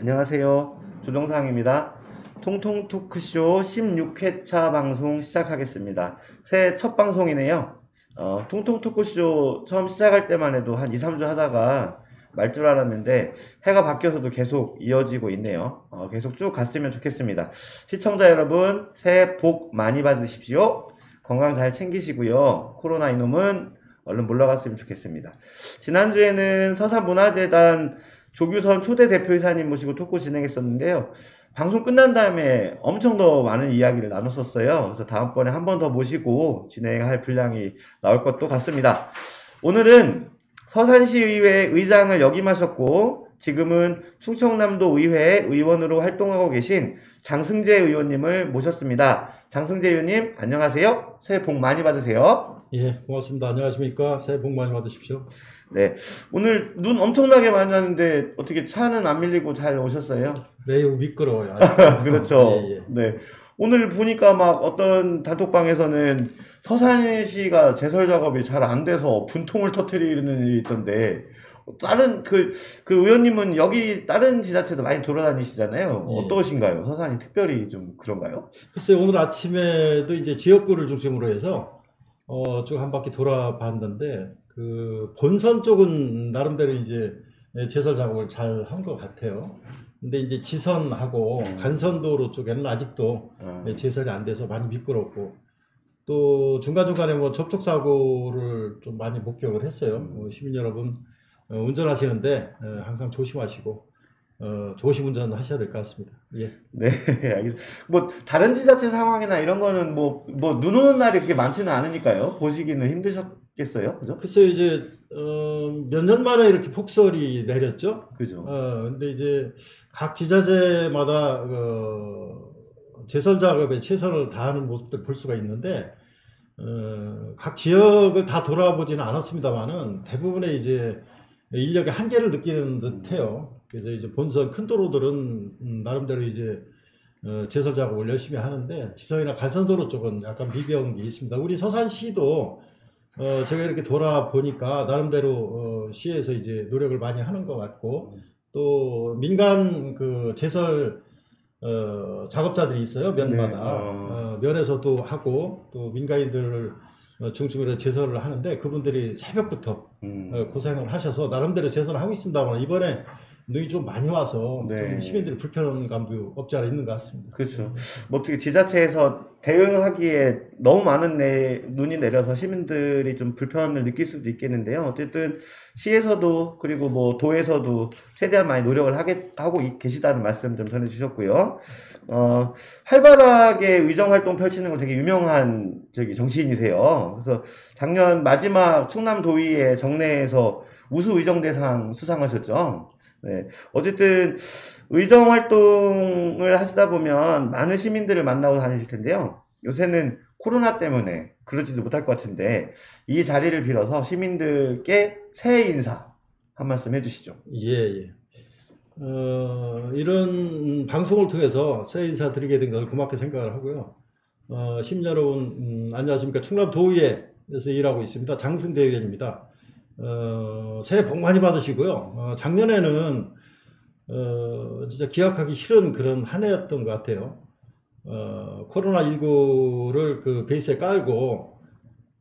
안녕하세요. 조정상입니다. 통통 토크쇼 16회차 방송 시작하겠습니다. 새해 첫 방송이네요. 통통 토크쇼 처음 시작할 때만 해도 한 2, 3주 하다가 말 줄 알았는데 해가 바뀌어서도 계속 이어지고 있네요. 계속 쭉 갔으면 좋겠습니다. 시청자 여러분, 새해 복 많이 받으십시오. 건강 잘 챙기시고요. 코로나 이놈은 얼른 물러갔으면 좋겠습니다. 지난주에는 서산문화재단 조규선 초대 대표이사님 모시고 토크 진행했었는데요. 방송 끝난 다음에 엄청 더 많은 이야기를 나눴었어요. 그래서 다음번에 한 번 더 모시고 진행할 분량이 나올 것도 같습니다. 오늘은 서산시의회 의장을 역임하셨고 지금은 충청남도 의회 의원으로 활동하고 계신 장승재 의원님을 모셨습니다. 장승재 의원님 안녕하세요. 새해 복 많이 받으세요. 예, 고맙습니다. 안녕하십니까. 새해 복 많이 받으십시오. 네, 오늘 눈 엄청나게 많이 왔는데 어떻게 차는 안 밀리고 잘 오셨어요? 매우 미끄러워요. 그렇죠. 예, 예. 네. 오늘 보니까 막 어떤 단톡방에서는 서산시가 제설 작업이 잘 안 돼서 분통을 터뜨리는 일이 있던데, 다른, 의원님은 여기 다른 지자체도 많이 돌아다니시잖아요. 예. 어떠신가요? 서산이 특별히 좀 그런가요? 글쎄, 오늘 아침에도 이제 지역구를 중심으로 해서, 쭉 한 바퀴 돌아봤는데, 본선 쪽은 나름대로 이제 제설 작업을 잘 한 것 같아요. 근데 이제 지선하고 간선도로 쪽에는 아직도 제설이 안 돼서 많이 미끄럽고, 또 중간중간에 뭐 접촉사고를 좀 많이 목격을 했어요. 시민 여러분, 운전하시는데 항상 조심하시고, 조심 운전 하셔야 될 것 같습니다. 예. 네, 알겠습니다. 뭐, 다른 지자체 상황이나 이런 거는 눈 오는 날이 그렇게 많지는 않으니까요. 보시기는 힘드셨겠어요. 그죠? 글쎄요, 이제, 몇 년 만에 이렇게 폭설이 내렸죠? 그죠. 근데 이제 각 지자체마다, 제설 작업에 최선을 다하는 모습들 볼 수가 있는데, 각 지역을 다 돌아보지는 않았습니다만은 대부분의 이제 인력의 한계를 느끼는 듯해요. 그래서 이제 본선 큰 도로들은 나름대로 이제 제설 작업을 열심히 하는데 지선이나 간선도로 쪽은 약간 미비한 게 있습니다. 우리 서산시도 제가 이렇게 돌아보니까 나름대로 시에서 이제 노력을 많이 하는 것 같고 또 민간 제설 작업자들이 있어요. 면마다. 네. 면에서도 하고 또 민간인들을 중심으로 제설을 하는데 그분들이 새벽부터 고생을 하셔서 나름대로 제설을 하고 있습니다만 이번에 눈이 좀 많이 와서 네. 좀 시민들이 불편한 감도 없지 않아 있는 것 같습니다. 그렇죠. 뭐 어떻게 지자체에서 대응하기에 너무 많은 눈이 내려서 시민들이 좀 불편을 느낄 수도 있겠는데요. 어쨌든 시에서도 그리고 뭐 도에서도 최대한 많이 노력을 하고 계시다는 말씀 좀 전해주셨고요. 활발하게 의정 활동 펼치는 걸 되게 유명한 정치인이세요. 그래서 작년 마지막 충남도의회 정례에서 우수 의정대상 수상하셨죠. 네. 어쨌든 의정 활동을 하시다 보면 많은 시민들을 만나고 다니실 텐데요. 요새는 코로나 때문에 그러지도 못할 것 같은데 이 자리를 빌어서 시민들께 새해 인사 한 말씀 해주시죠. 예. 이런 방송을 통해서 새해 인사 드리게 된 것을 고맙게 생각을 하고요. 시민 여러분, 안녕하십니까. 충남도의회에서 일하고 있습니다. 장승재 의원입니다. 새해 복 많이 받으시고요. 작년에는 진짜 기억하기 싫은 그런 한 해였던 것 같아요. 코로나19를 베이스에 깔고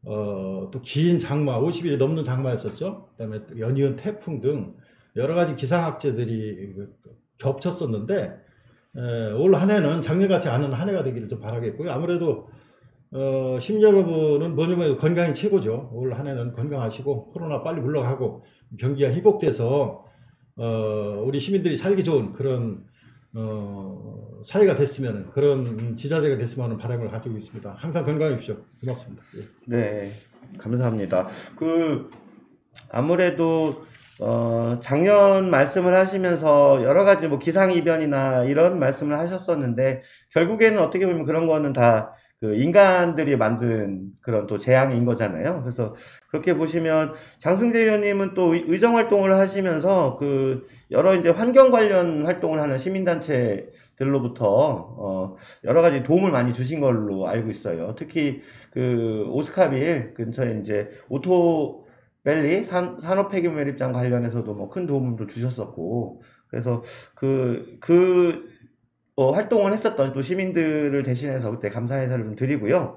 또 긴 장마, 50일이 넘는 장마였었죠. 그다음에 또 연이은 태풍 등 여러 가지 기상악재들이 겹쳤었는데 올 한 해는 작년같이 않은 한 해가 되기를 좀 바라겠고요. 아무래도 시민 여러분은 뭐니 뭐니 건강이 최고죠. 올 한 해는 건강하시고 코로나 빨리 물러가고 경기가 회복돼서 우리 시민들이 살기 좋은 그런 사회가 됐으면 그런 지자체가 됐으면 하는 바람을 가지고 있습니다. 항상 건강하십시오. 고맙습니다. 예. 네, 감사합니다. 아무래도 작년 말씀을 하시면서 여러 가지 뭐 기상이변이나 이런 말씀을 하셨었는데 결국에는 어떻게 보면 그런 거는 다 인간들이 만든 그런 또 재앙인 거잖아요. 그래서 그렇게 보시면 장승재 의원님은 또 의정 활동을 하시면서 여러 이제 환경 관련 활동을 하는 시민단체들로부터 여러 가지 도움을 많이 주신 걸로 알고 있어요. 특히 오스카빌 근처에 이제 오토밸리 산업 폐기물 매립장 관련해서도 뭐 큰 도움도 주셨었고, 그래서 활동을 했었던 또 시민들을 대신해서 그때 감사 인사를 좀 드리고요.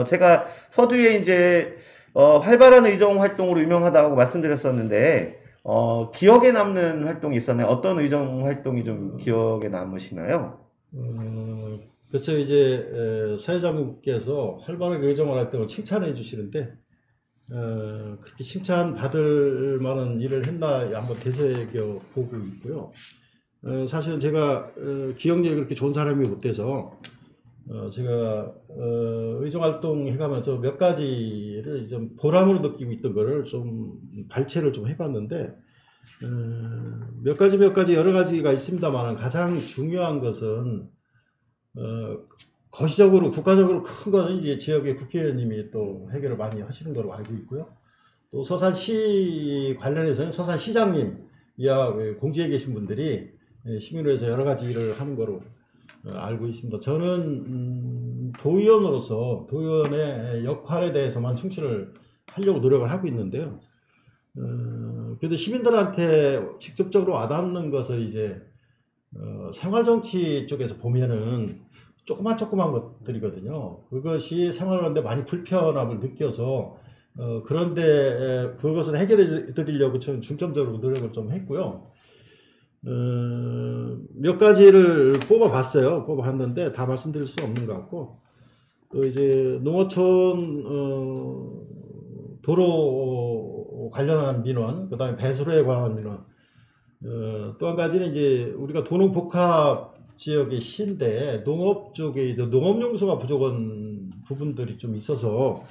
제가 서두에 이제 활발한 의정 활동으로 유명하다고 말씀드렸었는데 기억에 남는 활동이 있었나요? 어떤 의정 활동이 좀 기억에 남으시나요? 그래서 이제 사회자님께서 활발하게 의정 활동을 칭찬해 주시는데 그렇게 칭찬 받을 만한 일을 했나 한번 되새겨 보고 있고요. 사실은 제가 기억력이 그렇게 좋은 사람이 못 돼서 제가 의정 활동 해가면서 몇 가지를 좀 보람으로 느끼고 있던 거를 좀 발췌를 좀 해봤는데 몇 가지 여러 가지가 있습니다만 가장 중요한 것은 거시적으로 국가적으로 큰 거는 이제 지역의 국회의원님이 또 해결을 많이 하시는 걸로 알고 있고요. 또 서산시 관련해서는 서산시장님 이하 공지에 계신 분들이 시민회에서 여러 가지 일을 하는 거로 알고 있습니다. 저는 도의원으로서 도의원의 역할에 대해서만 충실을 하려고 노력을 하고 있는데요. 그래도 시민들한테 직접적으로 와닿는 것을 이제 생활정치 쪽에서 보면은 조그만 것들이거든요. 그것이 생활하는데 많이 불편함을 느껴서 그런데 그것을 해결해 드리려고 저는 중점적으로 노력을 좀 했고요. 몇 가지를 뽑아봤는데 다 말씀드릴 수 없는 것 같고, 또 이제 농어촌 도로 관련한 민원, 그 다음에 배수로에 관한 민원, 또 한 가지는 이제 우리가 도농복합 지역의 시인데 농업 쪽에 이제 농업용수가 부족한 부분들이 좀 있어서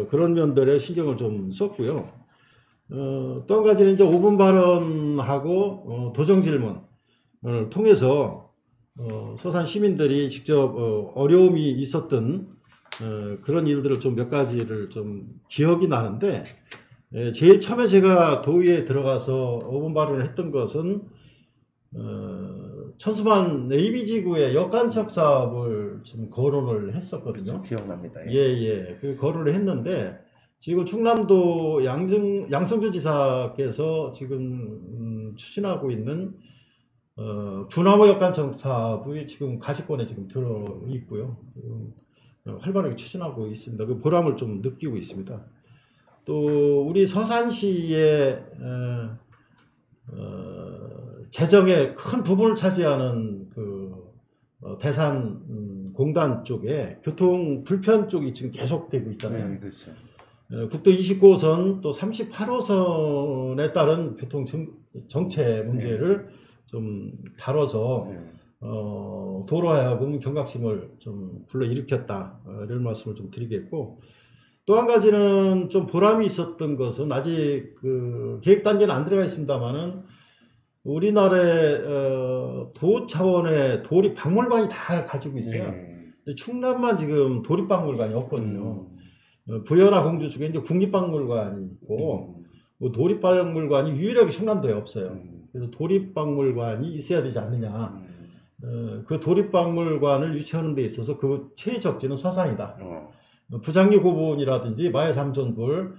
그런 면들에 신경을 좀 썼고요. 또 한 가지는 이제 5분 발언하고 도정 질문을 통해서 서산 시민들이 직접 어려움이 있었던 그런 일들을 좀 몇 가지를 좀 기억이 나는데, 제일 처음에 제가 도의에 들어가서 5분 발언을 했던 것은 천수만 AB지구의 역간척 사업을 좀 거론을 했었거든요. 그렇죠, 기억납니다. 예. 그 거론을 했는데 지금 충남도 양성주 지사께서 지금 추진하고 있는 분화모 역간척 사업이 지금 가시권에 지금 들어 있고요. 활발하게 추진하고 있습니다. 그 보람을 좀 느끼고 있습니다. 또 우리 서산시의 재정의 큰 부분을 차지하는 그 대산 공단 쪽에 교통 불편 쪽이 지금 계속되고 있잖아요. 네, 그렇죠. 국도 29호선 또 38호선에 따른 교통 정체 문제를 좀 다뤄서 도로에 하여금 경각심을 좀 불러일으켰다, 이런 말씀을 좀 드리겠고, 또 한 가지는 좀 보람이 있었던 것은 아직 그 계획 단계는 안 들어가 있습니다만은 우리나라의 도 차원의 도립 박물관이 다 가지고 있어요. 근데 충남만 지금 도립 박물관이 없거든요. 부여나 공주 쪽에 이제 국립박물관이 있고 도립 박물관이 유일하게 충남도에 없어요. 그래서 도립 박물관이 있어야 되지 않느냐. 그 도립 박물관을 유치하는 데 있어서 그 최적지는 서산이다. 부장리 고분이라든지 마의 삼존불,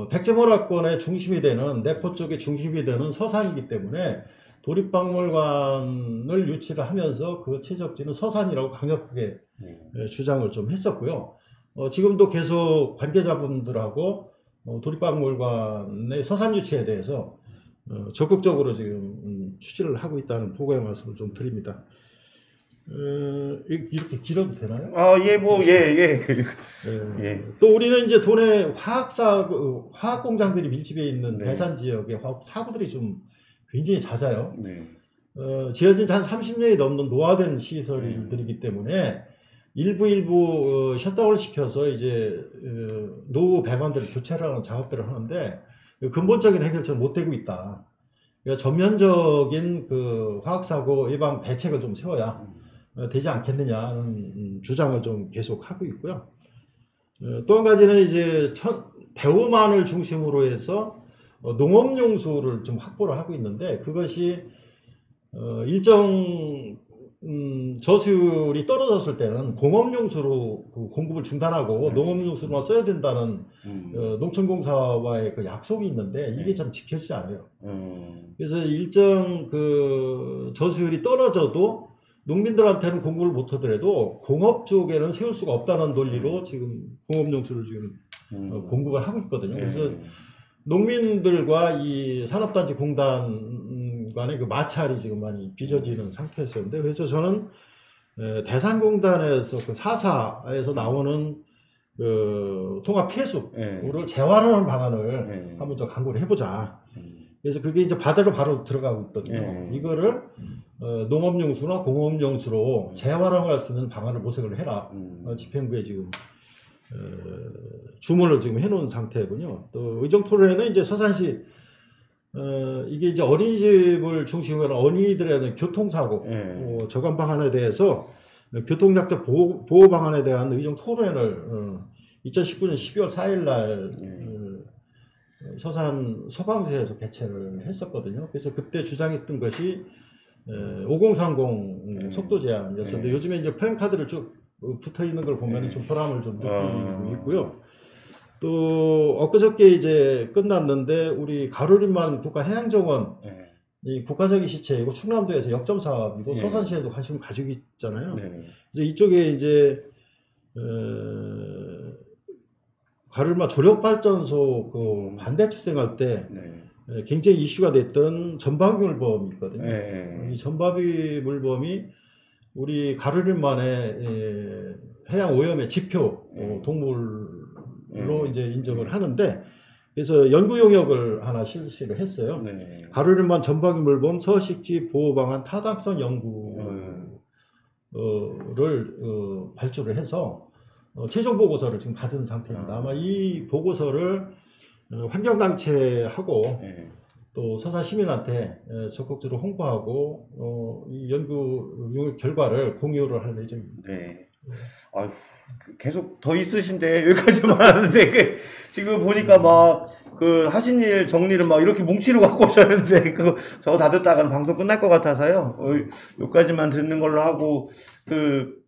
백제문화권의 중심이 되는 내포 쪽의 중심이 되는 서산이기 때문에 도립박물관을 유치를 하면서 그 최적지는 서산이라고 강력하게 주장을 좀 했었고요. 지금도 계속 관계자분들하고 도립박물관의 서산 유치에 대해서 적극적으로 지금 추진을 하고 있다는 보고의 말씀을 좀 드립니다. 이렇게 길어도 되나요? 예. 또 우리는 이제 도내 화학 공장들이 밀집해 있는 대산 지역에 화학 사고들이 좀 굉장히 잦아요. 지어진 지 한 30년이 넘는 노화된 시설들이기 때문에 일부 셧다운을 시켜서 이제 노후 배관들을 교체를 하는 작업들을 하는데 근본적인 해결처럼 못 되고 있다. 그러니까 전면적인 그 화학사고 예방 대책을 좀 세워야 되지 않겠느냐는 주장을 좀 계속 하고 있고요. 또 한 가지는 이제 대우만을 중심으로 해서 농업용수를 좀 확보를 하고 있는데 그것이 일정 저수율이 떨어졌을 때는 공업용수로 그 공급을 중단하고 농업용수로만 써야 된다는 농촌공사와의 그 약속이 있는데 이게 참 지켜지지 않아요. 그래서 일정 그 저수율이 떨어져도 농민들한테는 공급을 못 하더라도 공업 쪽에는 세울 수가 없다는 논리로 지금 공업용수를 지금 공급을 하고 있거든요. 그래서 농민들과 이 산업단지 공단 간의 그 마찰이 지금 많이 빚어지는 상태였었는데, 그래서 저는 대산공단에서 그 4사에서 나오는 그 통합 폐수를 재활하는 방안을 한번 좀 강구를 해보자. 그래서 그게 이제 바다로 바로 들어가고 있거든요. 이거를 농업용수나 공업용수로 재활용할 수 있는 방안을 모색을 해라. 집행부에 지금 주문을 지금 해놓은 상태군요. 또 의정토론회는 이제 서산시 이게 이제 어린이집을 중심으로 하는 어린이들에 대한 교통사고 저감 방안에 대해서 교통약자 보호 방안에 대한 의정 토론회를 2019년 12월 4일 날 서산 소방서에서 개최를 했었거든요. 그래서 그때 주장했던 것이 5030 속도 제한이었는데 요즘에 이제 플랜카드를 쭉 붙어 있는 걸 보면 좀 보람을 좀 느끼고 있고요. 또 엊그저께 이제 끝났는데 우리 가로림만 국가해양정원 이 국가적인 시체이고 충남도에서 역점 사업이고 서산시에도 관심을 가지고 있잖아요. 그래서 이쪽에 이제 가로림만 조력발전소 그 반대 추진할 때 굉장히 이슈가 됐던 전바위 물범이 있거든요. 이 전바위 물범이 우리 가로림만의 해양 오염의 지표 동물로 이제 인정을 하는데, 그래서 연구 용역을 하나 실시를 했어요. 가로림만 전바위 물범 서식지 보호 방안 타당성 연구를 발주를 해서 최종 보고서를 지금 받은 상태입니다. 아마 이 보고서를 환경단체하고 또 서산 시민한테 적극적으로 홍보하고 이 연구 용역 결과를 공유를 할 예정입니다. 아유, 계속 더 있으신데 여기까지만 하는데 지금 보니까 막 그 하신 일 정리를 막 이렇게 뭉치로 갖고 오셨는데 그거 저거 다 듣다가는 방송 끝날 것 같아서요. 여기까지만 듣는 걸로 하고 그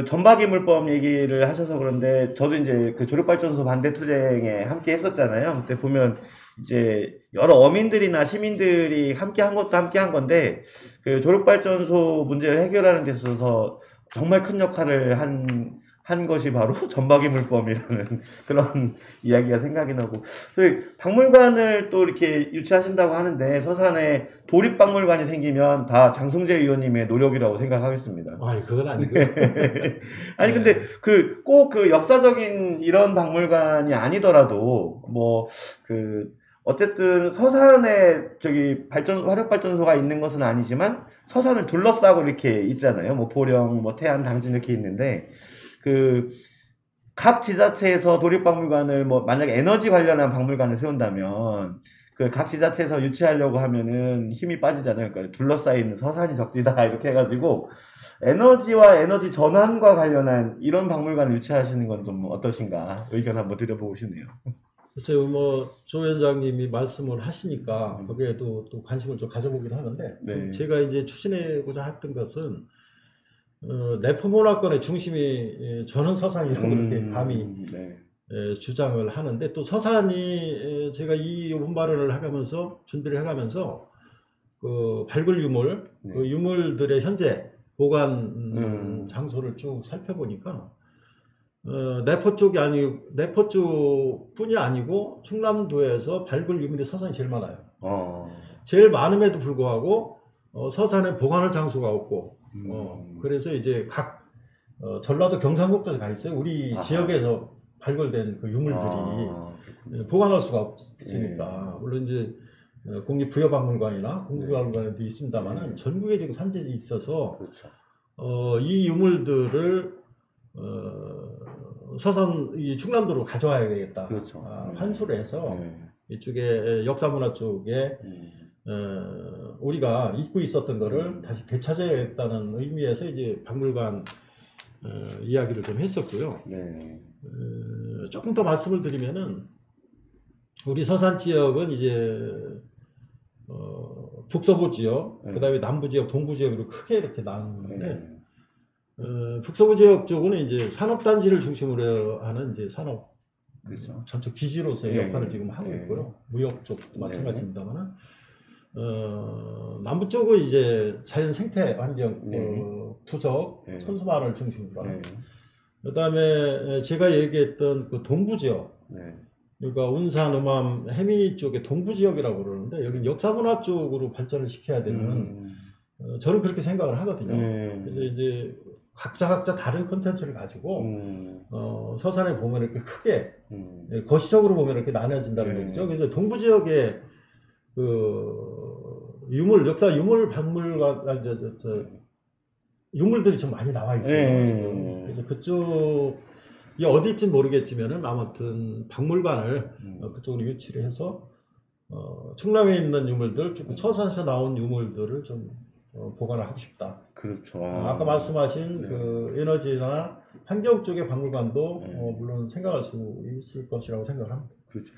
전박이물법 얘기를 하셔서 그런데 저도 이제 그 조력발전소 반대 투쟁에 함께 했었잖아요. 그때 보면 이제 여러 어민들이나 시민들이 함께 한 것도 함께 한 건데 그 조력발전소 문제를 해결하는 데 있어서 정말 큰 역할을 한 것이 바로 전박이물법이라는 그런 이야기가 생각이 나고, 박물관을 또 이렇게 유치하신다고 하는데 서산에 도립박물관이 생기면 다 장성재 의원님의 노력이라고 생각하겠습니다. 그건 아니고요. 아니 근데 꼭 그 역사적인 이런 박물관이 아니더라도 어쨌든 서산에 화력발전소가 있는 것은 아니지만 서산을 둘러싸고 이렇게 있잖아요. 보령, 태안, 당진 이렇게 있는데 각 지자체에서 도립박물관을 만약에 에너지 관련한 박물관을 세운다면 각 지자체에서 유치하려고 하면은 힘이 빠지잖아요. 그러니까 둘러싸인 서산이 적지다 이렇게 해가지고 에너지와 에너지 전환과 관련한 이런 박물관을 유치하시는 건 좀 어떠신가 의견 한번 드려보고 싶네요. 글쎄요, 조 위원장님이 말씀을 하시니까 거기에도 또 관심을 좀 가져보긴 하는데 제가 이제 추진하고자 했던 것은 내포문화권의 중심이 저는 서산이라고 이렇게 감히 주장을 하는데, 또 서산이 제가 이 본발언을 하면서 준비를 해가면서 그 발굴 유물, 그 유물들의 현재 보관 장소를 쭉 살펴보니까 내포 쪽뿐이 아니고 충남도에서 발굴 유물이 서산이 제일 많아요. 제일 많음에도 불구하고 서산에 보관할 장소가 없고 그래서 이제 각 전라도 경상북도에 가 있어요. 우리 지역에서 발굴된 그 유물들이 보관할 수가 없으니까 물론 이제 국립부여박물관이나 국립박물관에도 있습니다만은 전국에 지금 산재들이 있어서 이 유물들을 서산 이 충남도로 가져와야 되겠다. 환수를 해서 이쪽에 역사문화 쪽에 우리가 잊고 있었던 거를 다시 되찾아야겠다는 의미에서 이제 박물관 이야기를 좀 했었고요. 조금 더 말씀을 드리면은 우리 서산 지역은 이제 북서부 지역, 네. 그다음에 남부 지역, 동부 지역으로 크게 이렇게 나누는데 네. 북서부 지역 쪽은 이제 산업단지를 중심으로 하는 이제 산업 그렇죠. 전체 기지로서의 예, 역할을 지금 하고 예. 있고요. 무역 쪽도 네. 마찬가지입니다만, 남부 쪽은 이제 자연 생태 환경, 네. 부석, 네. 선수마을 중심으로. 네. 그다음에 제가 얘기했던 그 동부 지역, 네. 그러니까 운산, 음암, 해미 쪽의 동부 지역이라고 그러는데 여기는 역사문화 쪽으로 발전을 시켜야 되는 저는 그렇게 생각을 하거든요. 그래서 이제 각자 다른 컨텐츠를 가지고 서산에 보면 이렇게 크게 거시적으로 보면 이렇게 나눠진다는 얘기죠. 그래서 동부 지역에 그 역사 유물 박물관, 유물들이 좀 많이 나와 있어요. 지금. 그래서 그쪽이 어딜진 모르겠지만은 아무튼 박물관을 그쪽으로 유치를 해서 충남에 있는 유물들, 서산에서 나온 유물들을 좀 보관을 하고 싶다. 그렇죠. 아까 말씀하신 네. 그 에너지나 환경 쪽의 박물관도 네. 물론 생각할 수 있을 것이라고 생각을 합니다. 그렇죠.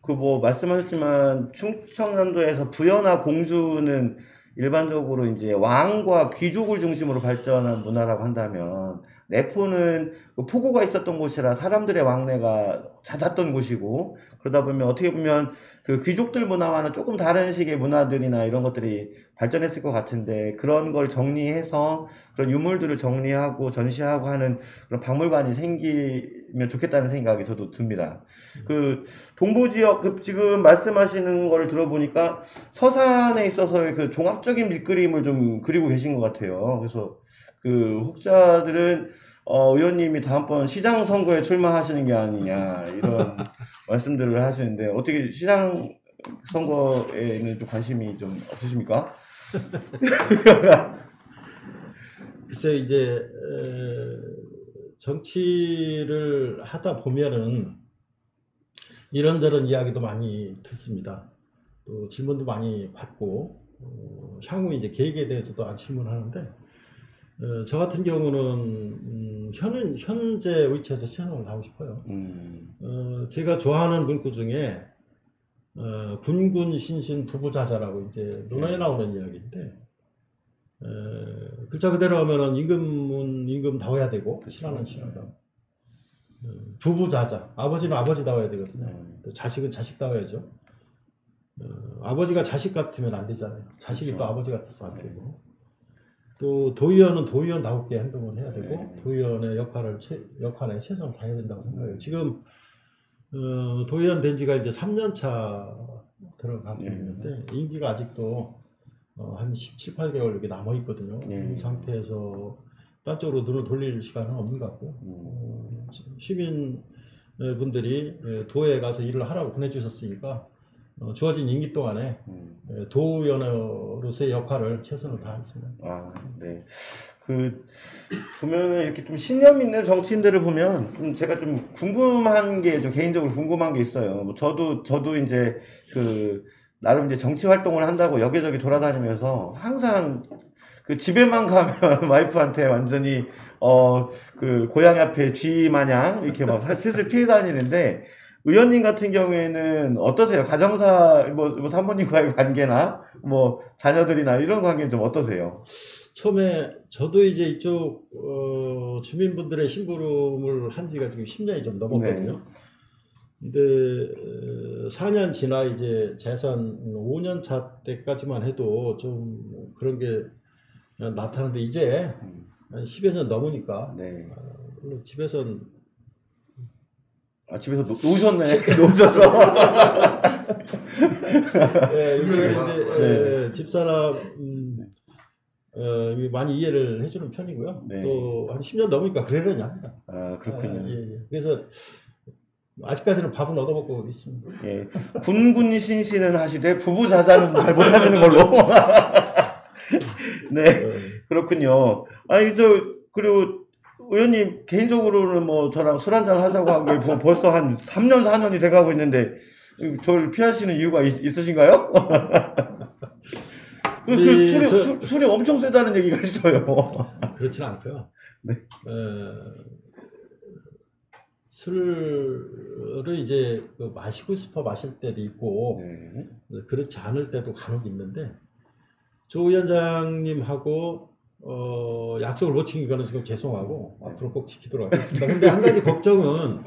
그 뭐 말씀하셨지만 충청남도에서 부여나 공주는 일반적으로 이제 왕과 귀족을 중심으로 발전한 문화라고 한다면 내포는 그 포고가 있었던 곳이라 사람들의 왕래가 잦았던 곳이고, 그러다 보면 어떻게 보면 그 귀족들 문화와는 조금 다른 식의 문화들이나 이런 것들이 발전했을 것 같은데, 그런 걸 정리해서 그런 유물들을 정리하고 전시하고 하는 그런 박물관이 생기면 좋겠다는 생각이 저도 듭니다. 그 동부 지역, 그 지금 말씀하시는 걸 들어보니까 서산에 있어서의 그 종합적인 밑그림을 좀 그리고 계신 것 같아요. 그래서 그 혹자들은 의원님이 다음번 시장 선거에 출마하시는 게 아니냐 이런 말씀들을 하시는데, 어떻게 시장 선거에는 좀 관심이 좀 없으십니까? 글쎄 이제 정치를 하다 보면은 이런저런 이야기도 많이 듣습니다. 또 질문도 많이 받고 향후 이제 계획에 대해서도 질문하는데, 저 같은 경우는 현재 위치에서 시행을 하고 싶어요. 제가 좋아하는 문구 중에 군군 신신 부부자자라고 이제 논어에 나오는 이야기인데, 글자 그대로 하면은 임금다워야 되고 신하는 신하다. 부부자자, 아버지는 아버지다워야 되거든요. 또 자식은 자식다워야죠. 아버지가 자식 같으면 안 되잖아요. 자식이 그렇죠. 또 아버지 같아서 안 되고, 또 도의원은 도의원다우게 행동을 해야 되고, 도의원의 역할에 최선을 다해야 된다고 생각해요. 지금 도의원 된 지가 이제 3년 차 들어가고 있는데 임기가 아직도 한 17, 8개월 이렇게 남아 있거든요. 이 상태에서 딴 쪽으로 눈을 돌릴 시간은 없는 것 같고, 시민분들이 도에 가서 일을 하라고 보내주셨으니까 주어진 임기 동안에 도의원으로서의 역할을 최선을 다하겠습니다. 아, 네. 그 보면은 이렇게 좀 신념 있는 정치인들을 보면 좀 제가 좀 궁금한 게, 좀 개인적으로 궁금한 게 있어요. 뭐 저도 이제 그 나름 이제 정치 활동을 한다고 여기저기 돌아다니면서 항상 그 집에만 가면 와이프한테 완전히 그 고양이 앞에 쥐 마냥 이렇게 막 슬슬 피해 다니는데, 의원님 같은 경우에는 어떠세요? 가정사 뭐 사모님과의 관계나 뭐 자녀들이나 이런 관계는 좀 어떠세요? 처음에 저도 이제 이쪽 주민분들의 심부름을 한 지가 지금 10년이 좀 넘었거든요. 근데 4년 지나 이제 재선 5년 차 때까지만 해도 좀 그런 게 나타나는데, 이제 한 10여 년 넘으니까 물론 집에선 집에서 놓으셨네. 놓으셔서. 이제 집사람 많이 이해를 해주는 편이고요. 또 한 10년 넘으니까 그러려니 합니다. 아, 그렇군요. 그래서 아직까지는 밥은 얻어먹고 있습니다. 예. 군군 신신은 하시되 부부자자는 잘 못하시는 걸로. 네, 그렇군요. 아니 그리고 의원님 개인적으로는 뭐 저랑 술 한잔 하자고 한 게 뭐 벌써 한 3년 4년이 돼가고 있는데 저를 피하시는 이유가 있으신가요? 술이 엄청 세다는 얘기가 있어요. 그렇지는 않고요. 네. 술을 이제 마시고 싶어 마실 때도 있고, 그렇지 않을 때도 간혹 있는데, 조 위원장님하고 약속을 못 지킨 거는 지금 죄송하고 앞으로 꼭 지키도록 하겠습니다. 근데 한 가지 걱정은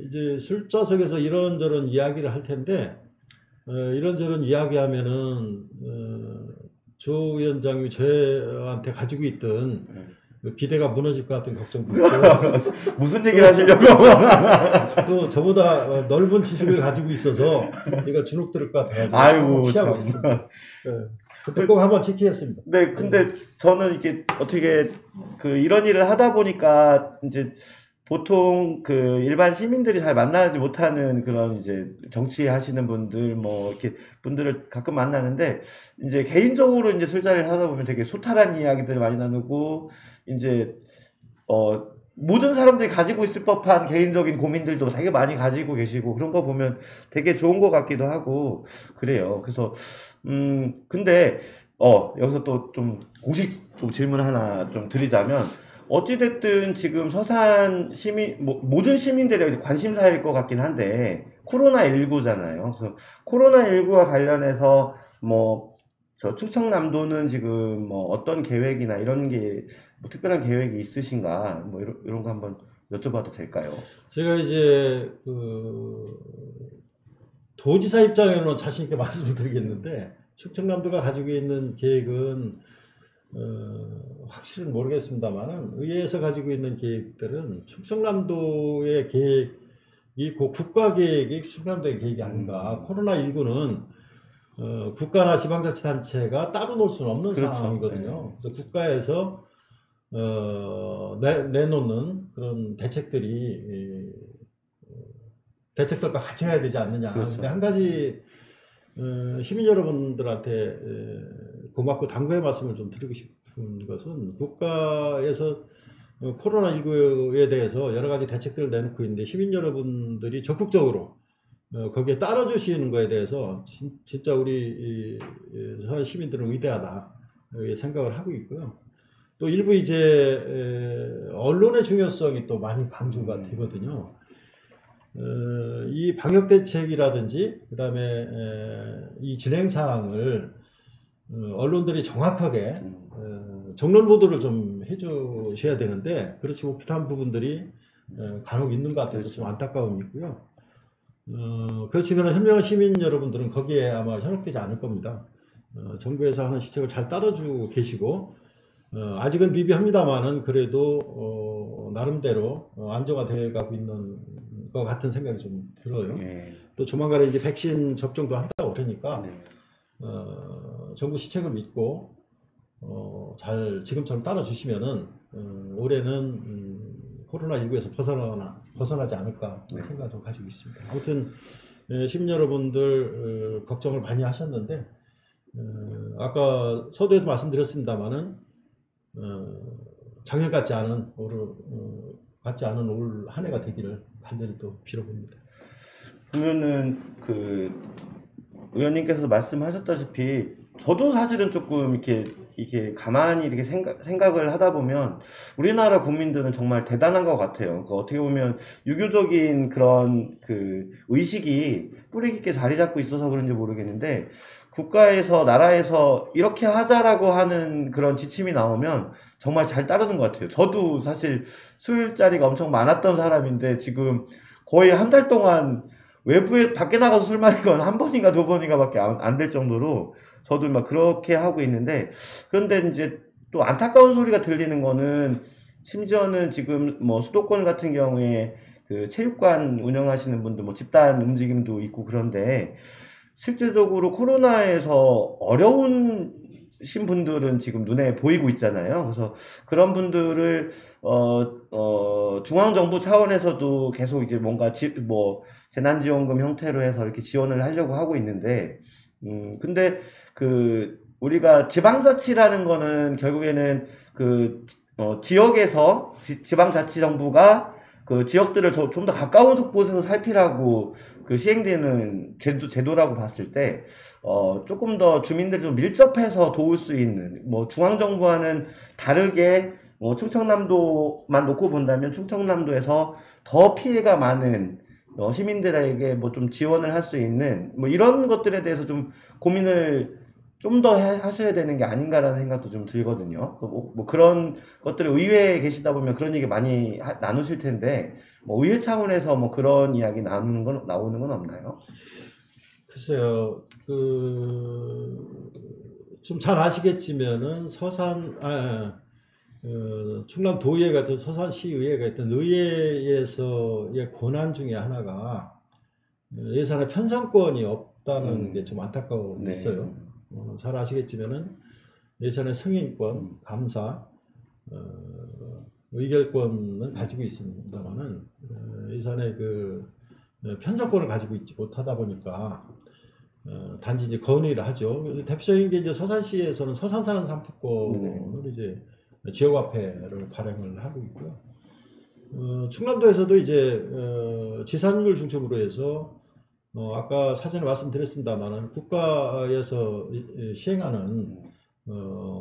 이제 술자석에서 이런저런 이야기를 할 텐데 이런저런 이야기하면은 조 위원장이 저한테 가지고 있던 기대가 무너질 것 같은 걱정도 있고 무슨 얘기를 하시려고? 또 저보다 넓은 지식을 가지고 있어서 제가 주눅 들을 것 같아가지고 아이고, 피하고 참. 있습니다. 네. 그때 꼭 한번 지키겠습니다. 네, 근데 저는 이게 어떻게 이런 일을 하다 보니까 이제 보통 일반 시민들이 잘 만나지 못하는 그런 이제 정치하시는 분들 뭐 이렇게 분들을 가끔 만나는데 이제 개인적으로 이제 술자리를 하다 보면 되게 소탈한 이야기들 많이 나누고 이제 모든 사람들이 가지고 있을 법한 개인적인 고민들도 되게 많이 가지고 계시고 그런 거 보면 되게 좋은 것 같기도 하고 그래요. 그래서 근데 여기서 또 좀 공식 좀 질문 하나 좀 드리자면 어찌됐든 지금 서산 모든 시민들의 관심사일 것 같긴 한데, 코로나19잖아요. 그래서 코로나19와 관련해서 저 충청남도는 지금 어떤 계획이나 이런 게, 특별한 계획이 있으신가? 이런 거 한번 여쭤봐도 될까요? 제가 이제, 도지사 입장에는 자신있게 말씀을 드리겠는데, 충청남도가 가지고 있는 계획은 확실히 모르겠습니다만은 의회에서 가지고 있는 계획들은 충청남도의 계획이 국가 계획이 충청남도의 계획이 아닌가. 코로나19는 국가나 지방자치단체가 따로 놀 수는 없는 그렇죠. 상황이거든요. 그래서 국가에서 내놓는 그런 대책들과 같이 해야 되지 않느냐. 그렇죠. 근데 한 가지 시민 여러분들한테 고맙고 당부의 말씀을 좀 드리고 싶은 것은 국가에서 코로나19에 대해서 여러 가지 대책들을 내놓고 있는데 시민 여러분들이 적극적으로 거기에 따라주시는 거에 대해서 진짜 우리 서울 시민들은 위대하다 생각을 하고 있고요. 또 일부 이제 언론의 중요성이 또 많이 강조가 되거든요. 이 방역 대책이라든지 그다음에 이 진행 사항을 언론들이 정확하게 정론 보도를 좀 해주셔야 되는데 그렇지 못한 부분들이 간혹 있는 것 같아서 좀 안타까움이 있고요. 그렇지만 현명한 시민 여러분들은 거기에 아마 현혹되지 않을 겁니다. 정부에서 하는 시책을 잘 따라주고 계시고 아직은 미비합니다만은 그래도 나름대로 안정화되어 가고 있는 것 같은 생각이 좀 들어요. 네. 또 조만간에 이제 백신 접종도 한다고 그러니까 네. 정부 시책을 믿고 잘 지금처럼 따라주시면은 올해는 코로나19에서 벗어나지 않을까 네. 생각을 좀 가지고 있습니다. 아무튼 시민 여러분들 걱정을 많이 하셨는데 아까 서두에도 말씀드렸습니다만은 작년 같지 않은 올 한 해가 되기를 간절히 또 빌어봅니다. 그러면은 의원님께서 말씀하셨다시피 저도 사실은 조금 이렇게 가만히 이렇게 생각을 하다 보면 우리나라 국민들은 정말 대단한 것 같아요. 그러니까 어떻게 보면 유교적인 그런 의식이 뿌리 깊게 자리 잡고 있어서 그런지 모르겠는데 국가에서 나라에서 이렇게 하자라고 하는 그런 지침이 나오면 정말 잘 따르는 것 같아요. 저도 사실 술자리가 엄청 많았던 사람인데 지금 거의 한 달 동안 밖에 나가서 술 마신 건 한 번인가 두 번인가 밖에 안 될 정도로 저도 막 그렇게 하고 있는데 그런데 이제 또 안타까운 소리가 들리는 거는 심지어는 지금 수도권 같은 경우에 체육관 운영하시는 분들 집단 움직임도 있고 그런데 실제적으로 코로나에서 어려운 분들은 지금 눈에 보이고 있잖아요. 그래서 그런 분들을 중앙정부 차원에서도 계속 이제 뭔가 재난지원금 형태로 해서 이렇게 지원을 하려고 하고 있는데 근데 우리가 지방자치라는 거는 결국에는 지역에서 지방자치정부가 지역들을 좀 더 가까운 곳에서 살피라고 시행되는 제도라고 봤을 때 조금 더 주민들이 좀 밀접해서 도울 수 있는 중앙정부와는 다르게 충청남도만 놓고 본다면 충청남도에서 더 피해가 많은 시민들에게 뭐 좀 지원을 할 수 있는 뭐 이런 것들에 대해서 좀 고민을 좀 더 하셔야 되는 게 아닌가라는 생각도 좀 들거든요. 뭐 그런 것들을 의회에 계시다 보면 그런 얘기 많이 나누실 텐데 뭐 의회 차원에서 뭐 그런 이야기 나오는 건 없나요? 글쎄요, 좀 잘 아시겠지만은 충남 도의회 같은 서산시의회가 있던 의회에서의 권한 중에 하나가 예산의 편성권이 없다는 게 좀 안타까워 네. 있어요. 잘 아시겠지만은 예산의 승인권, 감사, 의결권은 가지고 있습니다만은 예산의 편성권을 가지고 있지 못하다 보니까 단지 이제 건의를 하죠. 대표적인 게 이제 서산시에서는 서산사는 상품권을 이제 지역화폐를 발행을 하고 있고요. 충남도에서도 이제 지산율 중심으로 해서 아까 사전에 말씀드렸습니다만은 국가에서 시행하는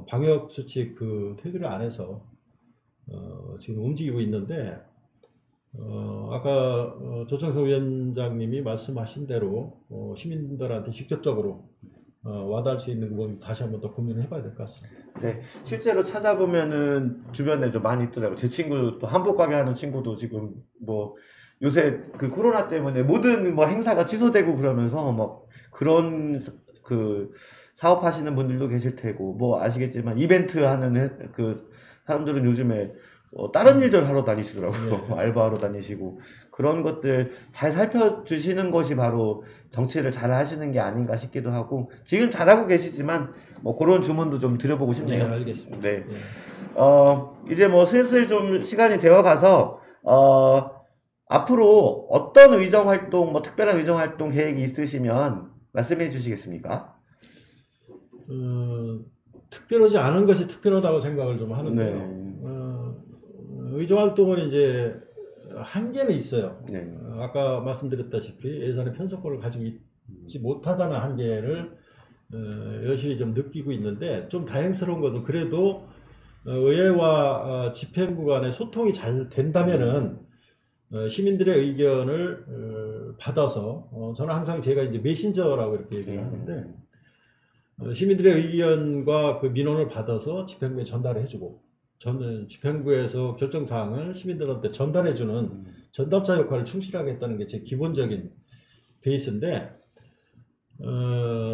방역 수칙 테두리 안에서 지금 움직이고 있는데 아까 조창석 위원장님이 말씀하신 대로 시민들한테 직접적으로 와닿을 수 있는 부분 다시 한번 더 고민을 해봐야 될 것 같습니다. 네, 실제로 찾아보면은 주변에 좀 많이 있더라고요. 제 친구 또 한복 가게 하는 친구도 지금 뭐 요새 그 코로나 때문에 모든 뭐 행사가 취소되고 그러면서 뭐 그런 사업하시는 분들도 계실 테고 뭐 아시겠지만 이벤트 하는 그 사람들은 요즘에 다른 일들 하러 다니시더라고요. 네. 알바하러 다니시고 그런 것들 잘 살펴주시는 것이 바로 정치를 잘 하시는 게 아닌가 싶기도 하고 지금 잘하고 계시지만 뭐 그런 주문도 좀 드려보고 싶네요. 네, 알겠습니다. 네. 네. 이제 뭐 슬슬 좀 시간이 되어 가서 앞으로 어떤 의정 활동, 뭐 특별한 의정 활동 계획이 있으시면 말씀해 주시겠습니까? 특별하지 않은 것이 특별하다고 생각을 좀 하는데요. 네. 의정 활동은 이제 한계는 있어요. 네. 아까 말씀드렸다시피 예산의 편성권을 가지고 있지 못하다는 한계를 여실히 좀 느끼고 있는데 좀 다행스러운 것은 그래도 의회와 집행부 간의 소통이 잘 된다면은 시민들의 의견을 받아서 저는 항상 제가 이제 메신저라고 이렇게 얘기를 하는데 시민들의 의견과 그 민원을 받아서 집행부에 전달을 해주고 저는 집행부에서 결정사항을 시민들한테 전달해주는 전달자 역할을 충실하게 했다는 게 제 기본적인 베이스인데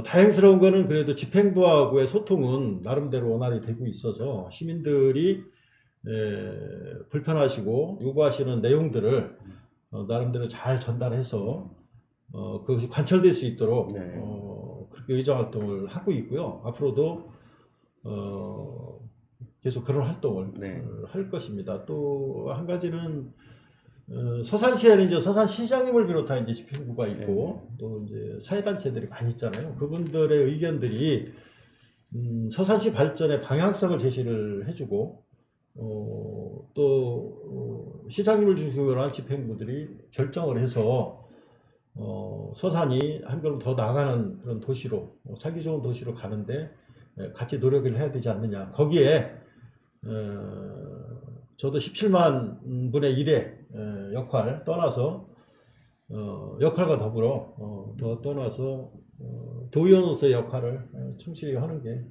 다행스러운 거는 그래도 집행부하고의 소통은 나름대로 원활히 되고 있어서 시민들이 불편하시고 요구하시는 내용들을 나름대로 잘 전달해서 그것이 관철될 수 있도록 네. 그렇게 의정활동을 하고 있고요. 앞으로도 계속 그런 활동을 네. 할 것입니다. 또 한 가지는 서산시에는 이제 서산시장님을 비롯한 이제 집행부가 있고 또 이제 사회단체들이 많이 있잖아요. 그분들의 의견들이 서산시 발전의 방향성을 제시를 해주고 또 시장님을 중심으로 한 집행부들이 결정을 해서 서산이 한 걸음 더 나아가는 그런 도시로 살기 좋은 도시로 가는데 같이 노력을 해야 되지 않느냐. 거기에 저도 17만 분의 1의 역할 떠나서 역할과 더불어 더 떠나서 도의원으로서의 역할을 충실히 하는 게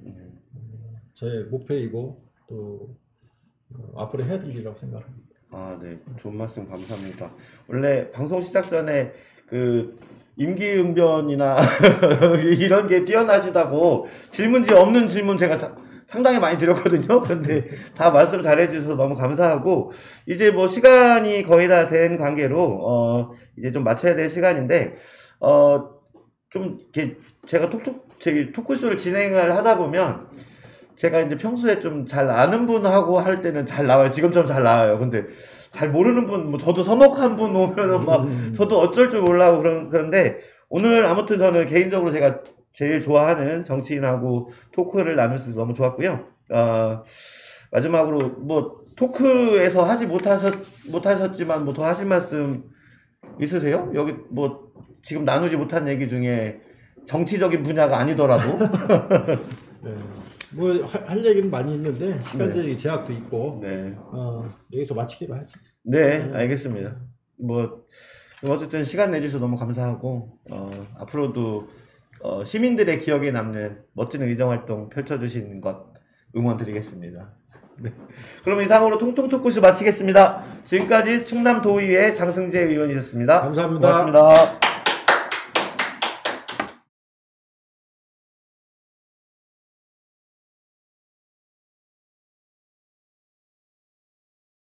저의 목표이고 또 앞으로 해야 될 일이라고 생각합니다. 아, 네. 좋은 말씀 감사합니다. 원래 방송 시작 전에 임기응변이나 이런 게 뛰어나시다고 질문지 없는 질문 제가 상당히 많이 드렸거든요. 그런데 다 말씀 잘해주셔서 너무 감사하고 이제 뭐 시간이 거의 다 된 관계로 이제 좀 마쳐야 될 시간인데 좀 이렇게 제가 토크쇼를 진행을 하다 보면 제가 이제 평소에 좀 잘 아는 분하고 할 때는 잘 나와요. 지금처럼 잘 나와요. 근데 잘 모르는 분, 뭐 저도 서먹한 분 오면은 막 저도 어쩔 줄 몰라고 그런데 오늘 아무튼 저는 개인적으로 제가 제일 좋아하는 정치인하고 토크를 나눌 수 있어서 너무 좋았고요. 마지막으로 뭐 토크에서 하지 못하셨지만 뭐 더 하실 말씀 있으세요? 여기 뭐 지금 나누지 못한 얘기 중에 정치적인 분야가 아니더라도 네. 뭐 할 얘기는 많이 있는데 시간적인 제약도 있고 네. 여기서 마치기로 하죠. 네, 알겠습니다. 뭐 어쨌든 시간 내주셔서 너무 감사하고, 앞으로도, 시민들의 기억에 남는 멋진 의정활동 펼쳐주시는 것 응원드리겠습니다. 네. 그럼 이상으로 통통 토크쇼 마치겠습니다. 지금까지 충남도의회 장승재 의원이셨습니다. 감사합니다. 고맙습니다.